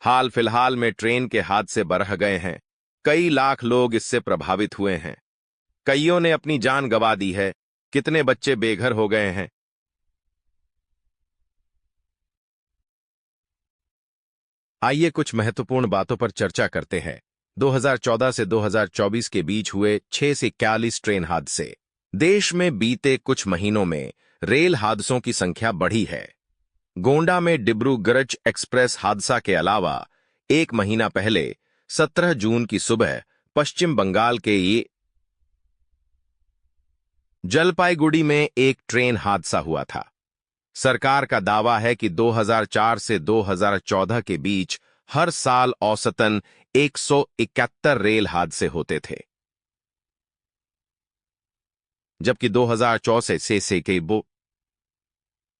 हाल फिलहाल में ट्रेन के हादसे बढ़ गए हैं। कई लाख लोग इससे प्रभावित हुए हैं। कईयों ने अपनी जान गंवा दी है। कितने बच्चे बेघर हो गए हैं। आइए कुछ महत्वपूर्ण बातों पर चर्चा करते हैं। 2014 से 2024 के बीच हुए 6 से 41 ट्रेन हादसे। देश में बीते कुछ महीनों में रेल हादसों की संख्या बढ़ी है। गोंडा में डिब्रूगढ़ एक्सप्रेस हादसा के अलावा एक महीना पहले 17 जून की सुबह पश्चिम बंगाल के ये जलपाईगुड़ी में एक ट्रेन हादसा हुआ था। सरकार का दावा है कि 2004 से 2014 के बीच हर साल औसतन 171 रेल हादसे होते थे, जबकि 2014 से के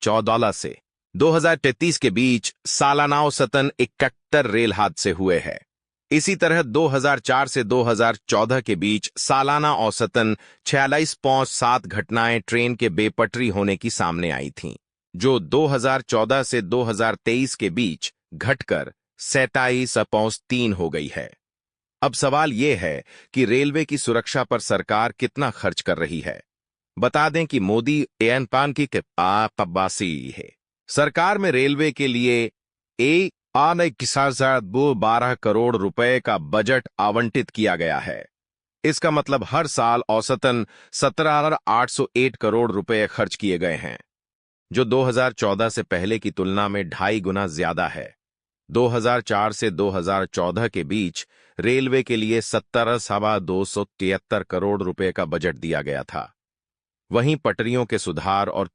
14 से 2033 के बीच सालाना औसतन 71 रेल हादसे हुए हैं। इसी तरह 2004 से 2014 के बीच सालाना औसतन 46.7 घटनाएं ट्रेन के बेपटरी होने की सामने आई थीं, जो 2014 से 2023 के बीच घटकर 27.3 हो गई है। अब सवाल यह है कि रेलवे की सुरक्षा पर सरकार कितना खर्च कर रही है। बता दें कि मोदी एनपान की पब्बासी है। सरकार में रेलवे के लिए 12 करोड़ रुपए का बजट आवंटित किया गया है। इसका मतलब हर साल औसतन 17,808 करोड़ रुपए खर्च किए गए हैं, जो 2014 से पहले की तुलना में 2.5 गुना ज्यादा है। 2004 से 2014 के बीच रेलवे के लिए 17,273 करोड़ रुपए का बजट दिया गया था। वहीं पटरियों के सुधार और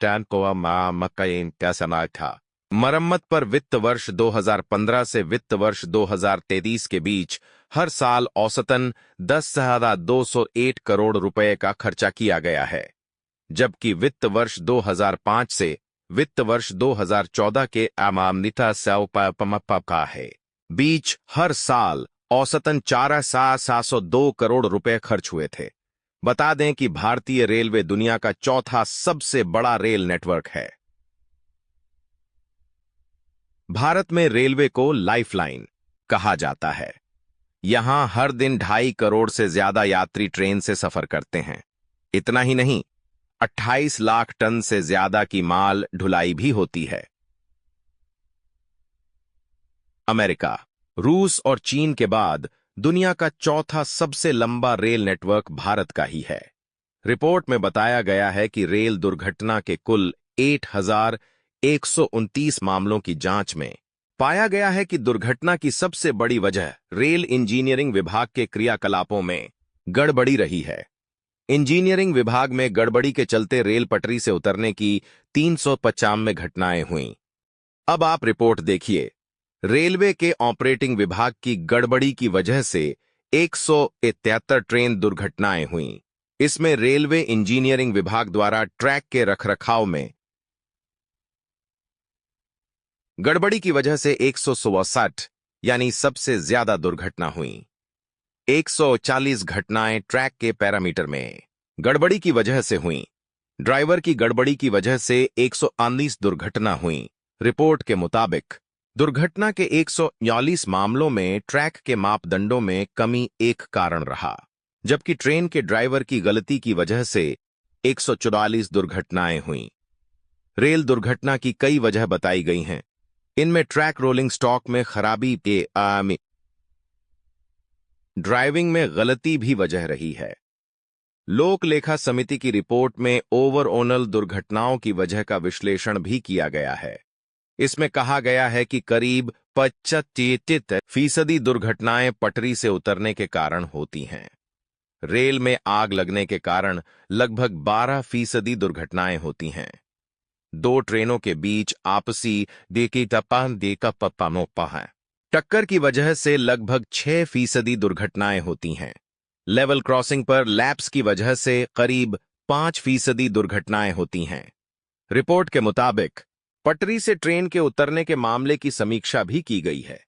मक्कईन का समय था। मरम्मत पर वित्त वर्ष 2015 से वित्त वर्ष 2023 के बीच हर साल औसतन 10,208 करोड़ रुपए का खर्चा किया गया है, जबकि वित्त वर्ष 2005 से वित्त वर्ष 2014 के अमामनिता का है बीच हर साल औसतन 4,702 करोड़ रुपए खर्च हुए थे। बता दें कि भारतीय रेलवे दुनिया का चौथा सबसे बड़ा रेल नेटवर्क है। भारत में रेलवे को लाइफलाइन कहा जाता है। यहां हर दिन 2.5 करोड़ से ज्यादा यात्री ट्रेन से सफर करते हैं। इतना ही नहीं, 28 लाख टन से ज्यादा की माल ढुलाई भी होती है। अमेरिका, रूस और चीन के बाद दुनिया का चौथा सबसे लंबा रेल नेटवर्क भारत का ही है। रिपोर्ट में बताया गया है कि रेल दुर्घटना के कुल 8,129 मामलों की जांच में पाया गया है कि दुर्घटना की सबसे बड़ी वजह रेल इंजीनियरिंग विभाग के क्रियाकलापों में गड़बड़ी रही है। इंजीनियरिंग विभाग में गड़बड़ी के चलते रेल पटरी से उतरने की 395 घटनाएं हुईं। अब आप रिपोर्ट देखिए। रेलवे के ऑपरेटिंग विभाग की गड़बड़ी की वजह से 173 ट्रेन दुर्घटनाएं हुईं। इसमें रेलवे इंजीनियरिंग विभाग द्वारा ट्रैक के रखरखाव में गड़बड़ी की वजह से 167 यानी सबसे ज्यादा दुर्घटना हुई। 140 घटनाएं ट्रैक के पैरामीटर में गड़बड़ी की वजह से हुईं। ड्राइवर की गड़बड़ी की वजह से 119 दुर्घटना हुईं। रिपोर्ट के मुताबिक दुर्घटना के 149 मामलों में ट्रैक के मापदंडों में कमी एक कारण रहा, जबकि ट्रेन के ड्राइवर की गलती की वजह से 144 दुर्घटनाएं हुईं। रेल दुर्घटना की कई वजह बताई गई हैं। इनमें ट्रैक रोलिंग स्टॉक में खराबी के ड्राइविंग में गलती भी वजह रही है। लोक लेखा समिति की रिपोर्ट में ओवरऑल दुर्घटनाओं की वजह का विश्लेषण भी किया गया है। इसमें कहा गया है कि करीब 75% दुर्घटनाएं पटरी से उतरने के कारण होती हैं। रेल में आग लगने के कारण लगभग 12% दुर्घटनाएं होती हैं। दो ट्रेनों के बीच आपसी टक्कर की वजह से लगभग 6% दुर्घटनाएं होती हैं। लेवल क्रॉसिंग पर लैप्स की वजह से करीब 5% दुर्घटनाएं होती हैं। रिपोर्ट के मुताबिक पटरी से ट्रेन के उतरने के मामले की समीक्षा भी की गई है।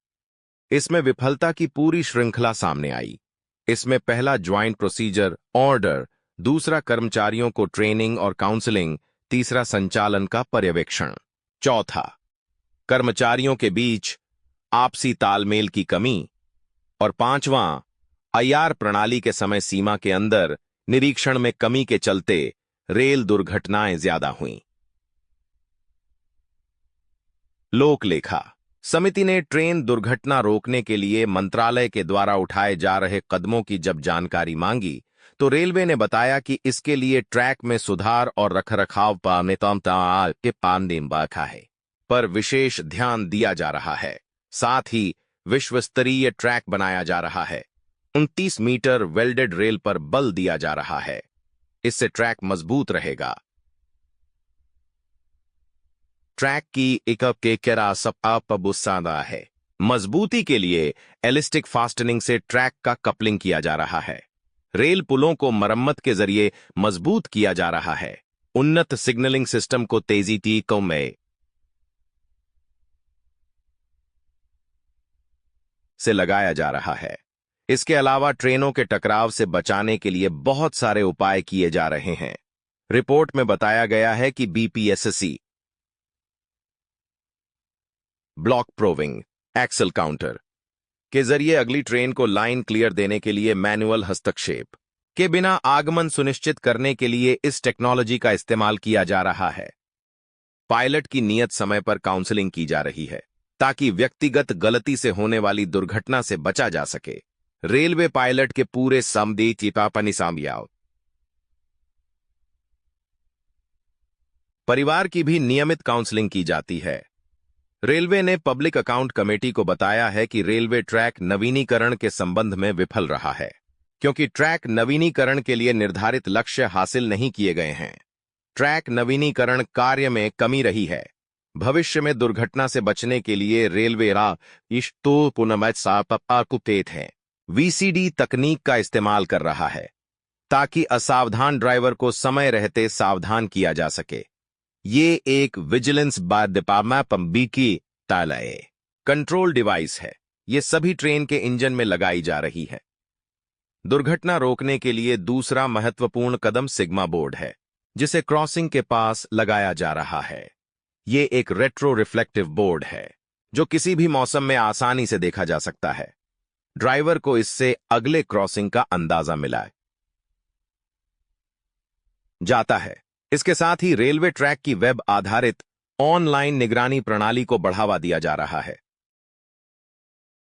इसमें विफलता की पूरी श्रृंखला सामने आई। इसमें पहला ज्वाइंट प्रोसीजर ऑर्डर, दूसरा कर्मचारियों को ट्रेनिंग और काउंसलिंग, तीसरा संचालन का पर्यवेक्षण, चौथा कर्मचारियों के बीच आपसी तालमेल की कमी, और पांचवां, आईआर प्रणाली के समय सीमा के अंदर निरीक्षण में कमी के चलते रेल दुर्घटनाएं ज्यादा हुईं। लोक लेखा समिति ने ट्रेन दुर्घटना रोकने के लिए मंत्रालय के द्वारा उठाए जा रहे कदमों की जब जानकारी मांगी तो रेलवे ने बताया कि इसके लिए ट्रैक में सुधार और रखरखाव पर विशेष ध्यान दिया जा रहा है। साथ ही विश्व स्तरीय ट्रैक बनाया जा रहा है। 29 मीटर वेल्डेड रेल पर बल दिया जा रहा है। इससे ट्रैक मजबूत रहेगा। ट्रैक की एकअप के केरा सपापबुसादा है। मजबूती के लिए एलिस्टिक फास्टनिंग से ट्रैक का कपलिंग किया जा रहा है। रेल पुलों को मरम्मत के जरिए मजबूत किया जा रहा है। उन्नत सिग्नलिंग सिस्टम को तेजी टीकों में से लगाया जा रहा है। इसके अलावा ट्रेनों के टकराव से बचाने के लिए बहुत सारे उपाय किए जा रहे हैं। रिपोर्ट में बताया गया है कि BPSC block proving axle counter के जरिए अगली ट्रेन को लाइन क्लियर देने के लिए मैनुअल हस्तक्षेप के बिना आगमन सुनिश्चित करने के लिए इस टेक्नोलॉजी का इस्तेमाल किया जा रहा है। पायलट की नियत समय पर काउंसलिंग की जा रही है ताकि व्यक्तिगत गलती से होने वाली दुर्घटना से बचा जा सके। रेलवे पायलट के पूरे समदी चिपापनिसामियाओ परिवार की भी नियमित काउंसलिंग की जाती है। रेलवे ने पब्लिक अकाउंट कमेटी को बताया है कि रेलवे ट्रैक नवीनीकरण के संबंध में विफल रहा है क्योंकि ट्रैक नवीनीकरण के लिए निर्धारित लक्ष्य हासिल नहीं किए गए हैं। ट्रैक नवीनीकरण कार्य में कमी रही है। भविष्य में दुर्घटना से बचने के लिए रेलवे है वीसीडी तकनीक का इस्तेमाल कर रहा है ताकि असावधान ड्राइवर को समय रहते सावधान किया जा सके। ये एक विजिलेंस की तालय कंट्रोल डिवाइस है। ये सभी ट्रेन के इंजन में लगाई जा रही है। दुर्घटना रोकने के लिए दूसरा महत्वपूर्ण कदम सिग्मा बोर्ड है जिसे क्रॉसिंग के पास लगाया जा रहा है। ये एक रेट्रो रिफ्लेक्टिव बोर्ड है जो किसी भी मौसम में आसानी से देखा जा सकता है। ड्राइवर को इससे अगले क्रॉसिंग का अंदाजा मिला जाता है। इसके साथ ही रेलवे ट्रैक की वेब आधारित ऑनलाइन निगरानी प्रणाली को बढ़ावा दिया जा रहा है।